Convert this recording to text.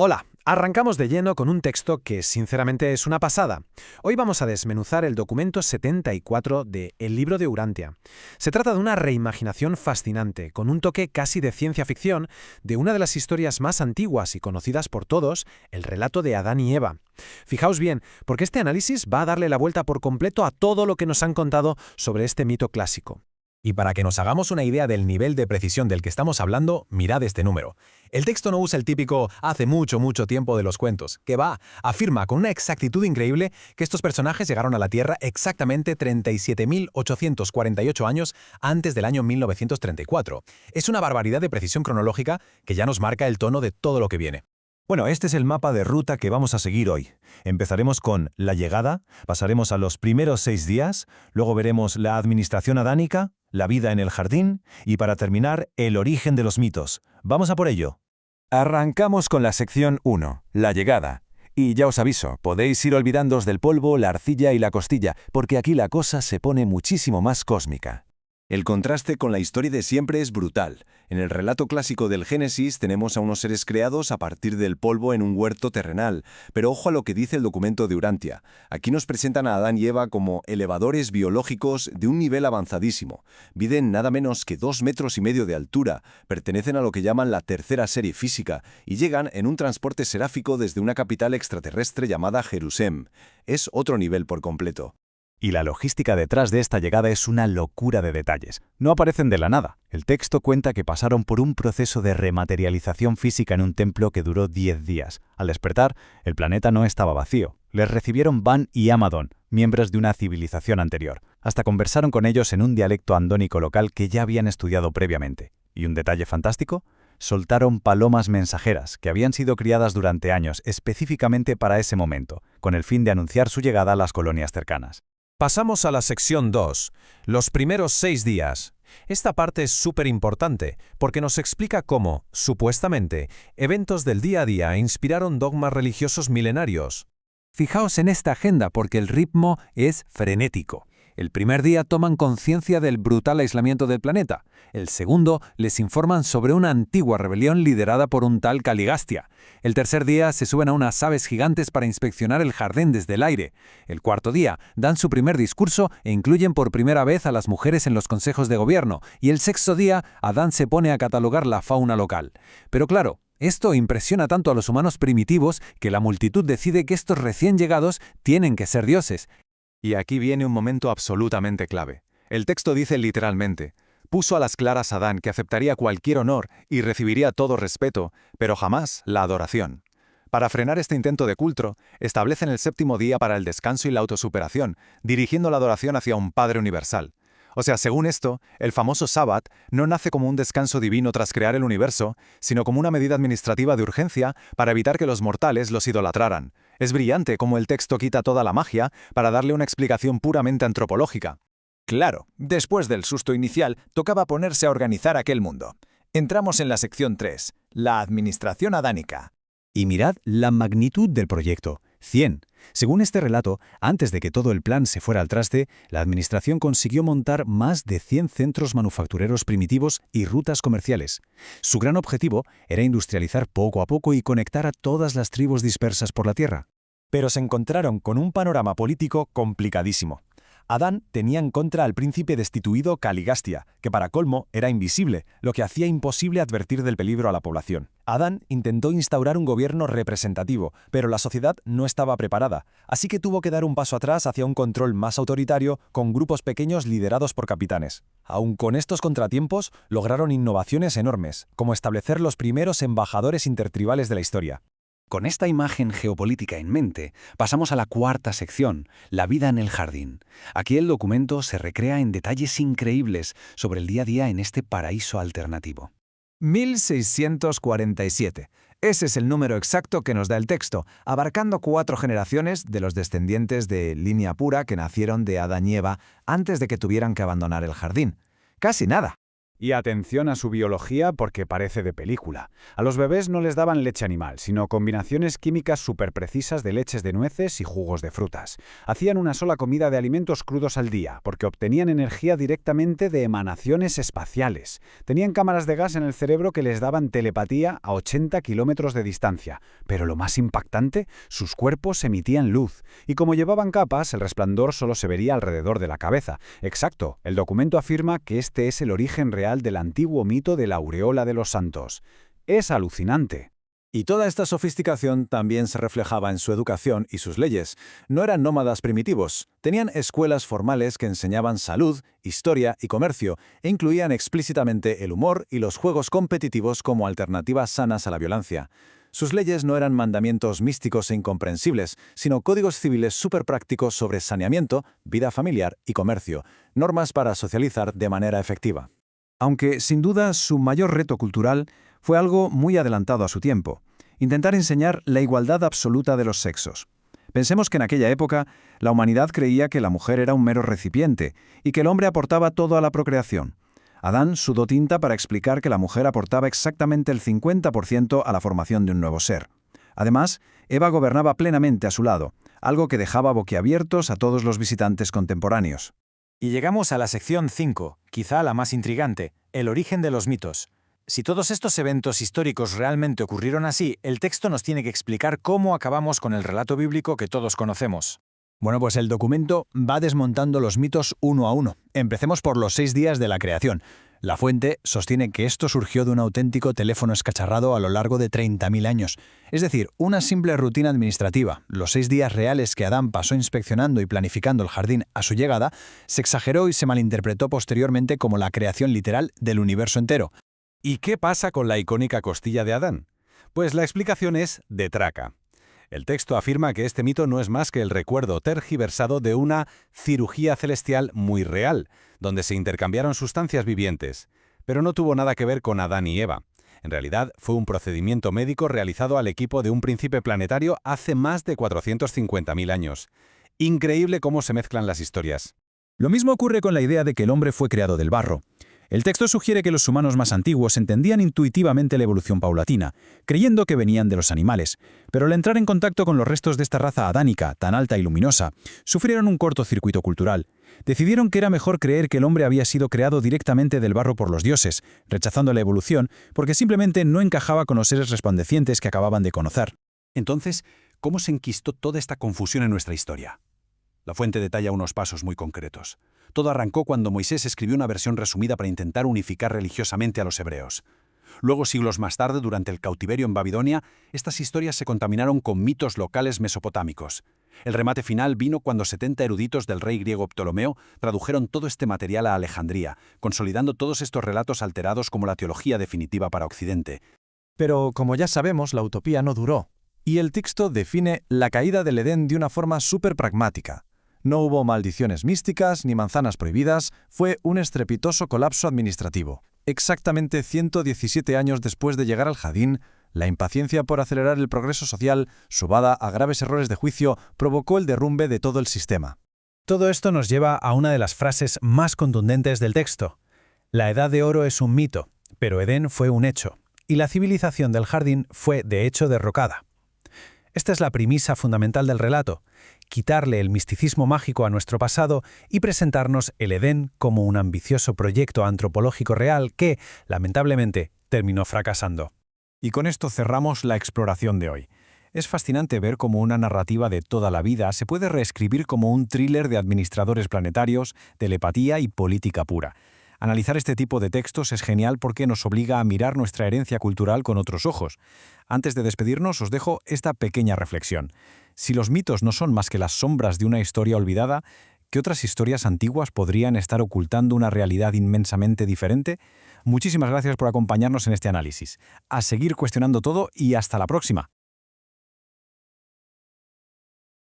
Hola, arrancamos de lleno con un texto que sinceramente es una pasada. Hoy vamos a desmenuzar el documento 74 de El libro de Urantia. Se trata de una reimaginación fascinante, con un toque casi de ciencia ficción, de una de las historias más antiguas y conocidas por todos, el relato de Adán y Eva. Fijaos bien, porque este análisis va a darle la vuelta por completo a todo lo que nos han contado sobre este mito clásico. Y para que nos hagamos una idea del nivel de precisión del que estamos hablando, mirad este número. El texto no usa el típico «hace mucho tiempo» de los cuentos, que afirma con una exactitud increíble que estos personajes llegaron a la Tierra exactamente 37.848 años antes del año 1934. Es una barbaridad de precisión cronológica que ya nos marca el tono de todo lo que viene. Bueno, este es el mapa de ruta que vamos a seguir hoy. Empezaremos con la llegada, pasaremos a los primeros 6 días, luego veremos la administración adánica, la vida en el jardín y para terminar, el origen de los mitos. ¡Vamos a por ello! Arrancamos con la sección 1, la llegada. Y ya os aviso, podéis ir olvidándoos del polvo, la arcilla y la costilla, porque aquí la cosa se pone muchísimo más cósmica. El contraste con la historia de siempre es brutal. En el relato clásico del Génesis tenemos a unos seres creados a partir del polvo en un huerto terrenal, pero ojo a lo que dice el documento de Urantia. Aquí nos presentan a Adán y Eva como elevadores biológicos de un nivel avanzadísimo. Miden nada menos que 2,5 metros de altura, pertenecen a lo que llaman la tercera serie física y llegan en un transporte seráfico desde una capital extraterrestre llamada Jerusalén. Es otro nivel por completo. Y la logística detrás de esta llegada es una locura de detalles. No aparecen de la nada. El texto cuenta que pasaron por un proceso de rematerialización física en un templo que duró 10 días. Al despertar, el planeta no estaba vacío. Les recibieron Van y Amadón, miembros de una civilización anterior. Hasta conversaron con ellos en un dialecto andónico local que ya habían estudiado previamente. ¿Y un detalle fantástico? Soltaron palomas mensajeras, que habían sido criadas durante años específicamente para ese momento, con el fin de anunciar su llegada a las colonias cercanas. Pasamos a la sección 2, los primeros 6 días. Esta parte es súper importante porque nos explica cómo, supuestamente, eventos del día a día inspiraron dogmas religiosos milenarios. Fijaos en esta agenda porque el ritmo es frenético. El primer día toman conciencia del brutal aislamiento del planeta. El segundo les informan sobre una antigua rebelión liderada por un tal Caligastia. El tercer día se suben a unas aves gigantes para inspeccionar el jardín desde el aire. El cuarto día dan su primer discurso e incluyen por primera vez a las mujeres en los consejos de gobierno. Y el sexto día, Adán se pone a catalogar la fauna local. Pero claro, esto impresiona tanto a los humanos primitivos que la multitud decide que estos recién llegados tienen que ser dioses. Y aquí viene un momento absolutamente clave. El texto dice literalmente: puso a las claras a Adán que aceptaría cualquier honor y recibiría todo respeto, pero jamás la adoración. Para frenar este intento de culto, establecen el séptimo día para el descanso y la autosuperación, dirigiendo la adoración hacia un Padre universal. O sea, según esto, el famoso Sabbat no nace como un descanso divino tras crear el universo, sino como una medida administrativa de urgencia para evitar que los mortales los idolatraran. Es brillante cómo el texto quita toda la magia para darle una explicación puramente antropológica. Claro, después del susto inicial, tocaba ponerse a organizar aquel mundo. Entramos en la sección 3, la administración adánica. Y mirad la magnitud del proyecto, 100. Según este relato, antes de que todo el plan se fuera al traste, la administración consiguió montar más de 100 centros manufactureros primitivos y rutas comerciales. Su gran objetivo era industrializar poco a poco y conectar a todas las tribus dispersas por la tierra. Pero se encontraron con un panorama político complicadísimo. Adán tenía en contra al príncipe destituido Caligastia, que para colmo era invisible, lo que hacía imposible advertir del peligro a la población. Adán intentó instaurar un gobierno representativo, pero la sociedad no estaba preparada, así que tuvo que dar un paso atrás hacia un control más autoritario con grupos pequeños liderados por capitanes. Aun con estos contratiempos, lograron innovaciones enormes, como establecer los primeros embajadores intertribales de la historia. Con esta imagen geopolítica en mente, pasamos a la cuarta sección, la vida en el jardín. Aquí el documento se recrea en detalles increíbles sobre el día a día en este paraíso alternativo. 1647. Ese es el número exacto que nos da el texto, abarcando 4 generaciones de los descendientes de línea pura que nacieron de Adán y Eva antes de que tuvieran que abandonar el jardín. Casi nada. Y atención a su biología porque parece de película. A los bebés no les daban leche animal, sino combinaciones químicas súper precisas de leches de nueces y jugos de frutas. Hacían una sola comida de alimentos crudos al día, porque obtenían energía directamente de emanaciones espaciales. Tenían cámaras de gas en el cerebro que les daban telepatía a 80 kilómetros de distancia. Pero lo más impactante, sus cuerpos emitían luz. Y como llevaban capas, el resplandor solo se vería alrededor de la cabeza. Exacto, el documento afirma que este es el origen real del antiguo mito de la aureola de los santos. Es alucinante. Y toda esta sofisticación también se reflejaba en su educación y sus leyes. No eran nómadas primitivos, tenían escuelas formales que enseñaban salud, historia y comercio, e incluían explícitamente el humor y los juegos competitivos como alternativas sanas a la violencia. Sus leyes no eran mandamientos místicos e incomprensibles, sino códigos civiles súper prácticos sobre saneamiento, vida familiar y comercio, normas para socializar de manera efectiva. Aunque, sin duda, su mayor reto cultural fue algo muy adelantado a su tiempo: intentar enseñar la igualdad absoluta de los sexos. Pensemos que en aquella época la humanidad creía que la mujer era un mero recipiente y que el hombre aportaba todo a la procreación. Adán sudó tinta para explicar que la mujer aportaba exactamente el 50% a la formación de un nuevo ser. Además, Eva gobernaba plenamente a su lado, algo que dejaba boquiabiertos a todos los visitantes contemporáneos. Y llegamos a la sección 5, quizá la más intrigante, el origen de los mitos. Si todos estos eventos históricos realmente ocurrieron así, el texto nos tiene que explicar cómo acabamos con el relato bíblico que todos conocemos. Bueno, pues el documento va desmontando los mitos uno a uno. Empecemos por los 6 días de la creación. La fuente sostiene que esto surgió de un auténtico teléfono escacharrado a lo largo de 30.000 años. Es decir, una simple rutina administrativa. Los 6 días reales que Adán pasó inspeccionando y planificando el jardín a su llegada, se exageró y se malinterpretó posteriormente como la creación literal del universo entero. ¿Y qué pasa con la icónica costilla de Adán? Pues la explicación es de traca. El texto afirma que este mito no es más que el recuerdo tergiversado de una cirugía celestial muy real, donde se intercambiaron sustancias vivientes, pero no tuvo nada que ver con Adán y Eva. En realidad, fue un procedimiento médico realizado al equipo de un príncipe planetario hace más de 450.000 años. Increíble cómo se mezclan las historias. Lo mismo ocurre con la idea de que el hombre fue creado del barro. El texto sugiere que los humanos más antiguos entendían intuitivamente la evolución paulatina, creyendo que venían de los animales, pero al entrar en contacto con los restos de esta raza adánica, tan alta y luminosa, sufrieron un cortocircuito cultural. Decidieron que era mejor creer que el hombre había sido creado directamente del barro por los dioses, rechazando la evolución porque simplemente no encajaba con los seres resplandecientes que acababan de conocer. Entonces, ¿cómo se enquistó toda esta confusión en nuestra historia? La fuente detalla unos pasos muy concretos. Todo arrancó cuando Moisés escribió una versión resumida para intentar unificar religiosamente a los hebreos. Luego, siglos más tarde, durante el cautiverio en Babilonia, estas historias se contaminaron con mitos locales mesopotámicos. El remate final vino cuando 70 eruditos del rey griego Ptolomeo tradujeron todo este material a Alejandría, consolidando todos estos relatos alterados como la teología definitiva para Occidente. Pero, como ya sabemos, la utopía no duró. Y el texto define la caída del Edén de una forma súper pragmática. No hubo maldiciones místicas ni manzanas prohibidas, fue un estrepitoso colapso administrativo. Exactamente 117 años después de llegar al jardín, la impaciencia por acelerar el progreso social, subada a graves errores de juicio, provocó el derrumbe de todo el sistema. Todo esto nos lleva a una de las frases más contundentes del texto. La Edad de Oro es un mito, pero Edén fue un hecho, y la civilización del jardín fue de hecho derrocada. Esta es la premisa fundamental del relato: quitarle el misticismo mágico a nuestro pasado y presentarnos el Edén como un ambicioso proyecto antropológico real que, lamentablemente, terminó fracasando. Y con esto cerramos la exploración de hoy. Es fascinante ver cómo una narrativa de toda la vida se puede reescribir como un thriller de administradores planetarios, telepatía y política pura. Analizar este tipo de textos es genial porque nos obliga a mirar nuestra herencia cultural con otros ojos. Antes de despedirnos, os dejo esta pequeña reflexión. Si los mitos no son más que las sombras de una historia olvidada, ¿qué otras historias antiguas podrían estar ocultando una realidad inmensamente diferente? Muchísimas gracias por acompañarnos en este análisis. A seguir cuestionando todo y hasta la próxima.